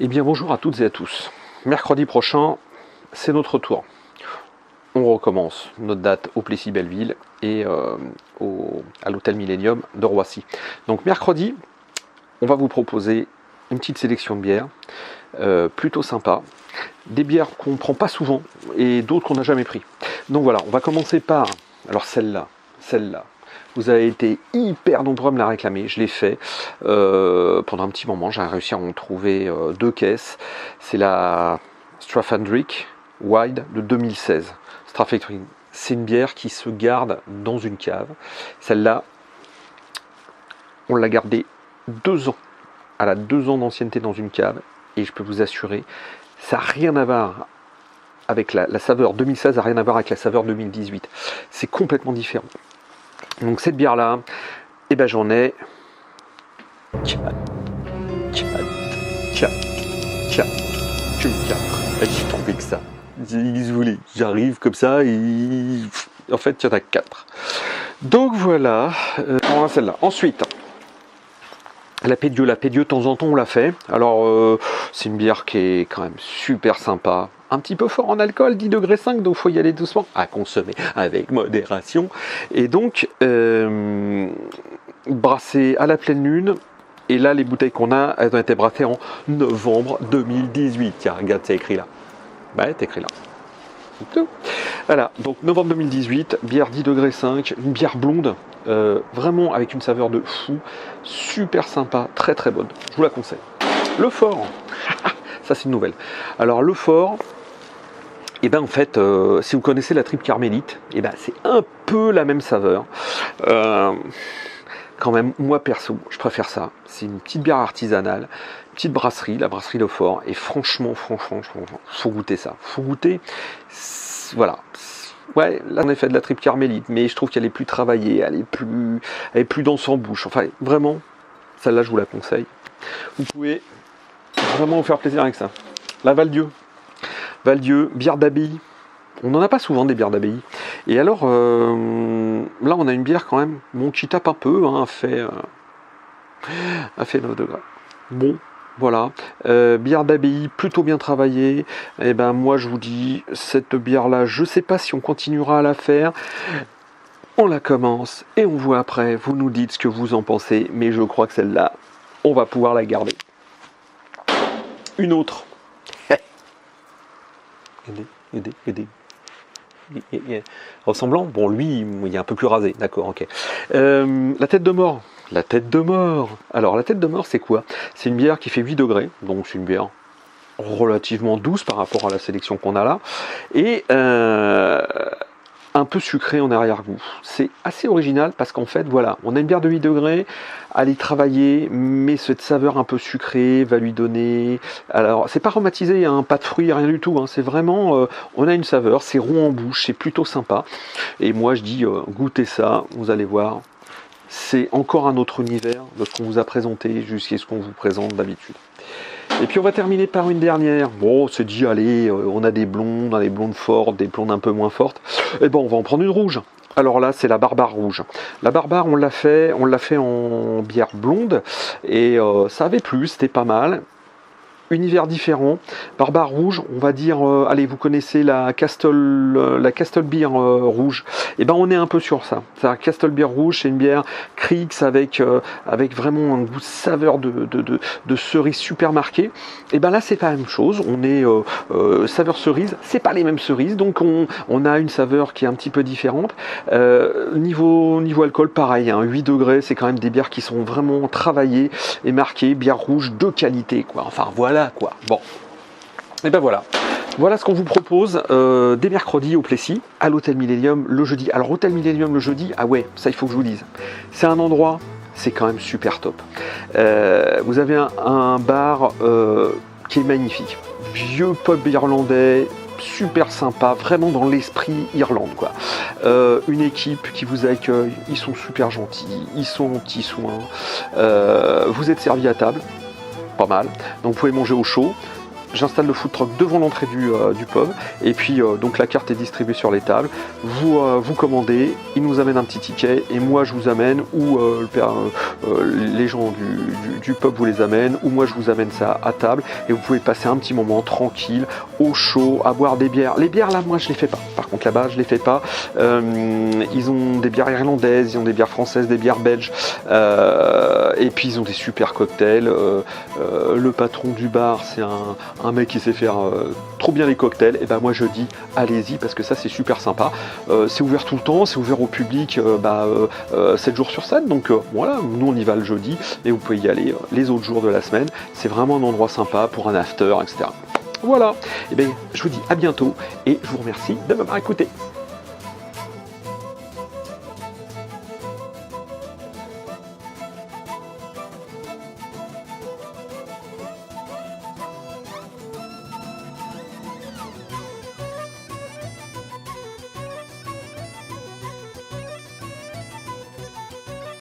Eh bien bonjour à toutes et à tous. Mercredi prochain, c'est notre tour. On recommence notre date au Plessis-Belleville et à l'hôtel Millennium de Roissy. Donc mercredi, on va vous proposer une petite sélection de bières, plutôt sympa. Des bières qu'on ne prend pas souvent et d'autres qu'on n'a jamais pris. Donc voilà, on va commencer par, alors celle-là. Vous avez été hyper nombreux à me la réclamer, je l'ai fait pendant un petit moment, j'ai réussi à en trouver 2 caisses. C'est la Straffandrick Wide de 2016. Straffandrick, c'est une bière qui se garde dans une cave. Celle-là, on l'a gardée 2 ans. Elle a 2 ans d'ancienneté dans une cave et je peux vous assurer, ça n'a rien à voir avec la saveur 2016, n'a rien à voir avec la saveur 2018. C'est complètement différent. Donc cette bière-là, eh ben j'en ai 4. Tu me 4. J'ai pas envie que ça. J'arrive comme ça et en fait il y en a 4. Donc voilà, celle-là. Ensuite, la Pédieu, de temps en temps on l'a fait. Alors c'est une bière qui est quand même super sympa. Un petit peu fort en alcool, 10,5 degrés, donc il faut y aller doucement, à consommer avec modération. Et donc, brassé à la pleine lune. Et là, les bouteilles qu'on a, elles ont été brassées en novembre 2018. Tiens, regarde, c'est écrit là. Bah, c'est écrit là. Tout. Voilà, donc novembre 2018, bière 10,5 degrés, une bière blonde, vraiment avec une saveur de fou, super sympa, très très bonne. Je vous la conseille. Le Fort, ça c'est une nouvelle. Alors le Fort, et ben en fait, si vous connaissez la tripe carmélite, et ben c'est un peu la même saveur. Quand même, moi perso, je préfère ça. C'est une petite bière artisanale, petite brasserie, la brasserie Le Fort. Et franchement, faut goûter ça. Faut goûter, voilà. Ouais, là on a fait de la tripe carmélite, mais je trouve qu'elle est plus travaillée, elle est plus dense en bouche. Enfin, vraiment, celle-là je vous la conseille. Vous pouvez vraiment vous faire plaisir avec ça. La Val-Dieu, bière d'abbaye. On n'en a pas souvent des bières d'abbaye. Et alors, là on a une bière quand même, bon, qui tape un peu, hein, a fait 9 degrés. Bon, voilà. Bière d'abbaye, plutôt bien travaillée. Et ben moi je vous dis, cette bière-là, je sais pas si on continuera à la faire. On la commence et on voit après, vous nous dites ce que vous en pensez, mais je crois que celle-là, on va pouvoir la garder. Une autre. Aidez. Ressemblant, bon lui il est un peu plus rasé, d'accord, ok. La tête de mort. Alors la tête de mort c'est quoi? C'est une bière qui fait 8 degrés, donc c'est une bière relativement douce par rapport à la sélection qu'on a là, et un peu sucré en arrière-goût. C'est assez original parce qu'en fait, voilà, on a une bière de 8 degrés, elle est travaillée, mais cette saveur un peu sucrée va lui donner... Alors, c'est pas aromatisé, hein, pas de fruits, rien du tout, hein, c'est vraiment... on a une saveur, c'est rond en bouche, c'est plutôt sympa. Et moi, je dis, goûtez ça, vous allez voir, c'est encore un autre univers de ce qu'on vous a présenté jusqu'à ce qu'on vous présente d'habitude. Et puis on va terminer par une dernière. Bon, c'est dit, allez, on a des blondes fortes, des blondes un peu moins fortes. Et bon, on va en prendre une rouge. Alors là, c'est la Barbare rouge. La Barbare, on l'a fait en bière blonde. Et ça avait plu, c'était pas mal. Univers différent. Barbare rouge, on va dire, allez, vous connaissez la Castle Beer rouge. Et ben on est un peu sur ça. La Castle Beer rouge, c'est une bière Kriegs avec vraiment un goût de saveur de cerise super marqué. Et ben là c'est pas la même chose. On est saveur cerise, c'est pas les mêmes cerises, donc on a une saveur qui est un petit peu différente. Niveau alcool, pareil, hein, 8 degrés, c'est quand même des bières qui sont vraiment travaillées et marquées, bière rouge de qualité, quoi. Enfin voilà. Quoi. Bon, et ben voilà. Voilà ce qu'on vous propose dès mercredi au Plessis, à l'hôtel Millennium le jeudi. Alors, hôtel Millennium le jeudi, ah ouais, ça il faut que je vous dise. C'est un endroit, c'est quand même super top. Vous avez un bar qui est magnifique. Vieux pub irlandais, super sympa, vraiment dans l'esprit Irlande, quoi. Une équipe qui vous accueille, ils sont super gentils, ils sont en petits soins. Vous êtes servi à table. Pas mal, donc vous pouvez manger au chaud. j'installe le food truck devant l'entrée du pub, et puis donc la carte est distribuée sur les tables, vous commandez, il nous amène un petit ticket, et moi je vous amène, ou les gens du pub vous les amènent, ou moi je vous amène ça à table, et vous pouvez passer un petit moment tranquille, au chaud, à boire des bières. Les bières là, moi je les fais pas, par contre là-bas je les fais pas. Ils ont des bières irlandaises, ils ont des bières françaises, des bières belges, et puis ils ont des super cocktails. Le patron du bar, c'est un mec qui sait faire trop bien les cocktails. Et ben moi je dis allez-y, parce que ça c'est super sympa. C'est ouvert tout le temps, c'est ouvert au public 7 jours sur 7, donc voilà, nous on y va le jeudi, et vous pouvez y aller les autres jours de la semaine. C'est vraiment un endroit sympa pour un after, etc. Voilà, et bien je vous dis à bientôt, et je vous remercie de m'avoir écouté.